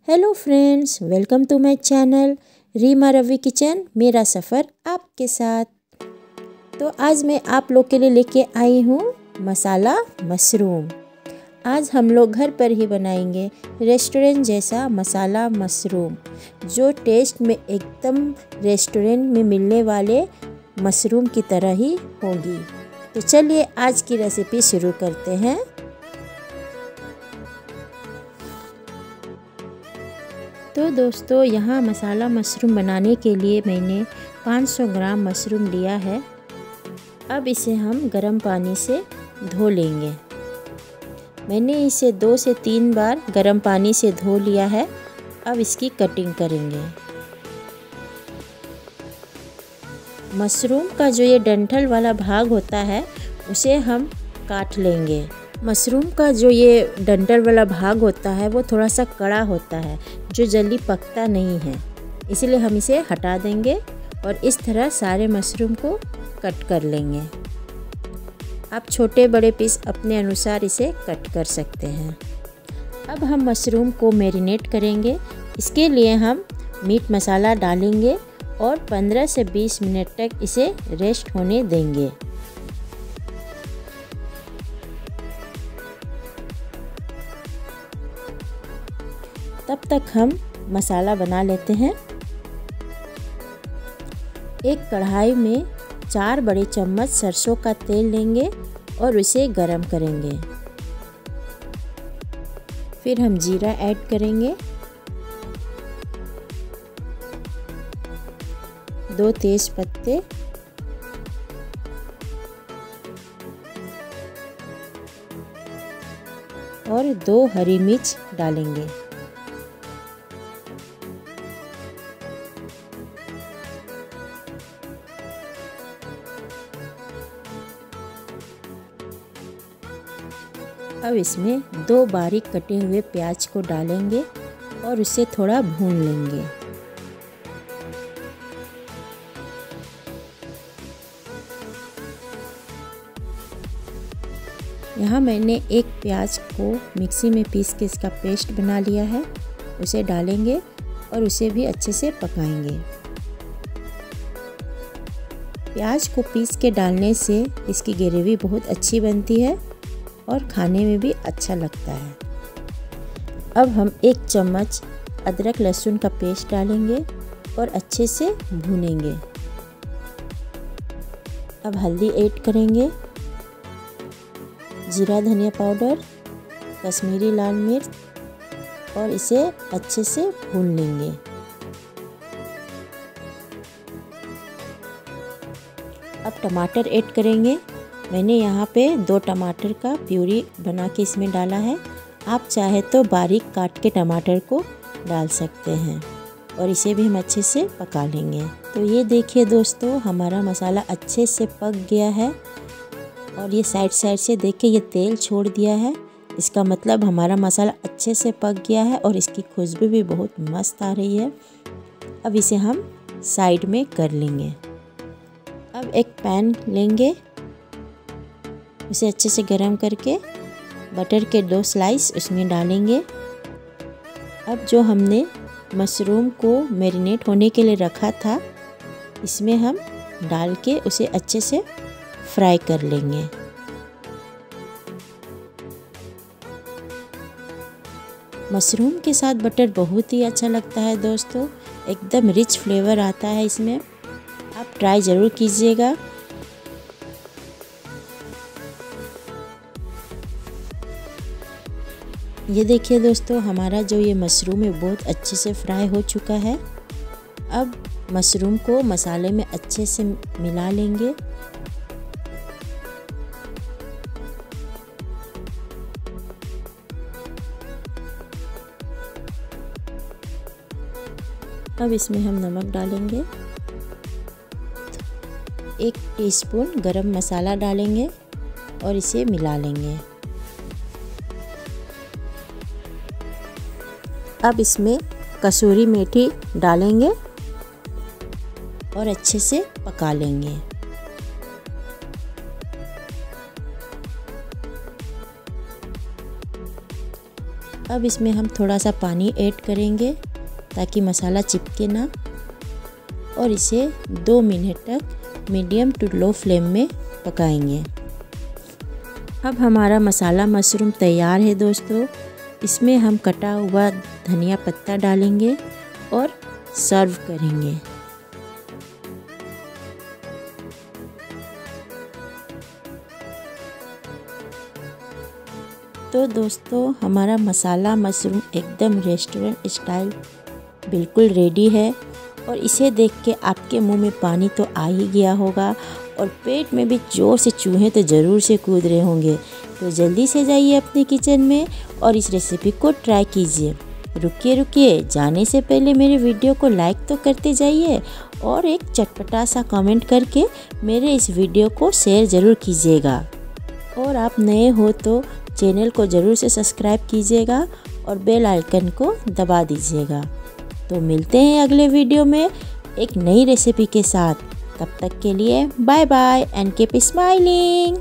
Hello friends, welcome to my channel Reema Ravi kitchen. मेरा सफ़र आपके साथ। तो आज मैं आप लोग के लिए लेके आई हूँ मसाला मशरूम। आज हम लोग घर पर ही बनाएंगे रेस्टोरेंट जैसा मसाला मशरूम, जो टेस्ट में एकदम रेस्टोरेंट में मिलने वाले मशरूम की तरह ही होगी। तो चलिए आज की रेसिपी शुरू करते हैं। तो दोस्तों, यहाँ मसाला मशरूम बनाने के लिए मैंने 500 ग्राम मशरूम लिया है। अब इसे हम गर्म पानी से धो लेंगे। मैंने इसे 2 से 3 बार गर्म पानी से धो लिया है। अब इसकी कटिंग करेंगे। मशरूम का जो ये डंठल वाला भाग होता है उसे हम काट लेंगे। मशरूम का जो ये डंठल वाला भाग होता है वो थोड़ा सा कड़ा होता है, जो जल्दी पकता नहीं है, इसलिए हम इसे हटा देंगे और इस तरह सारे मशरूम को कट कर लेंगे। आप छोटे बड़े पीस अपने अनुसार इसे कट कर सकते हैं। अब हम मशरूम को मैरिनेट करेंगे। इसके लिए हम मीट मसाला डालेंगे और 15 से 20 मिनट तक इसे रेस्ट होने देंगे। तब तक हम मसाला बना लेते हैं। एक कढ़ाई में 4 बड़े चम्मच सरसों का तेल लेंगे और उसे गरम करेंगे। फिर हम जीरा ऐड करेंगे, 2 तेज पत्ते और 2 हरी मिर्च डालेंगे। अब इसमें 2 बारीक कटे हुए प्याज को डालेंगे और उसे थोड़ा भून लेंगे। यहाँ मैंने एक प्याज को मिक्सी में पीस के इसका पेस्ट बना लिया है, उसे डालेंगे और उसे भी अच्छे से पकाएंगे। प्याज को पीस के डालने से इसकी ग्रेवी बहुत अच्छी बनती है और खाने में भी अच्छा लगता है। अब हम 1 चम्मच अदरक लहसुन का पेस्ट डालेंगे और अच्छे से भूनेंगे। अब हल्दी ऐड करेंगे, जीरा धनिया पाउडर, कश्मीरी लाल मिर्च और इसे अच्छे से भून लेंगे। अब टमाटर ऐड करेंगे। मैंने यहाँ पे 2 टमाटर का प्यूरी बना के इसमें डाला है। आप चाहे तो बारीक काट के टमाटर को डाल सकते हैं और इसे भी हम अच्छे से पका लेंगे। तो ये देखिए दोस्तों, हमारा मसाला अच्छे से पक गया है और ये साइड से देखिए ये तेल छोड़ दिया है। इसका मतलब हमारा मसाला अच्छे से पक गया है और इसकी खुशबू भी बहुत मस्त आ रही है। अब इसे हम साइड में कर लेंगे। अब एक पैन लेंगे, उसे अच्छे से गरम करके बटर के 2 स्लाइस उसमें डालेंगे। अब जो हमने मशरूम को मैरिनेट होने के लिए रखा था, इसमें हम डाल के उसे अच्छे से फ्राई कर लेंगे। मशरूम के साथ बटर बहुत ही अच्छा लगता है दोस्तों, एकदम रिच फ्लेवर आता है इसमें। आप ट्राई ज़रूर कीजिएगा। ये देखिए दोस्तों, हमारा जो ये मशरूम है बहुत अच्छे से फ्राई हो चुका है। अब मशरूम को मसाले में अच्छे से मिला लेंगे। अब इसमें हम नमक डालेंगे, 1 टीस्पून गरम मसाला डालेंगे और इसे मिला लेंगे। अब इसमें कसूरी मेथी डालेंगे और अच्छे से पका लेंगे। अब इसमें हम थोड़ा सा पानी ऐड करेंगे ताकि मसाला चिपके ना, और इसे 2 मिनट तक मीडियम टू लो फ्लेम में पकाएंगे। अब हमारा मसाला मशरूम तैयार है दोस्तों। इसमें हम कटा हुआ धनिया पत्ता डालेंगे और सर्व करेंगे। तो दोस्तों हमारा मसाला मशरूम एकदम रेस्टोरेंट स्टाइल बिल्कुल रेडी है, और इसे देख के आपके मुंह में पानी तो आ ही गया होगा और पेट में भी जोर से चूहे तो ज़रूर से कूद रहे होंगे। तो जल्दी से जाइए अपने किचन में और इस रेसिपी को ट्राई कीजिए। रुकिए जाने से पहले मेरे वीडियो को लाइक तो करते जाइए और एक चटपटा सा कमेंट करके मेरे इस वीडियो को शेयर ज़रूर कीजिएगा। और आप नए हो तो चैनल को ज़रूर से सब्सक्राइब कीजिएगा और बेल आइकन को दबा दीजिएगा। तो मिलते हैं अगले वीडियो में एक नई रेसिपी के साथ। तब तक के लिए bye bye and keep smiling.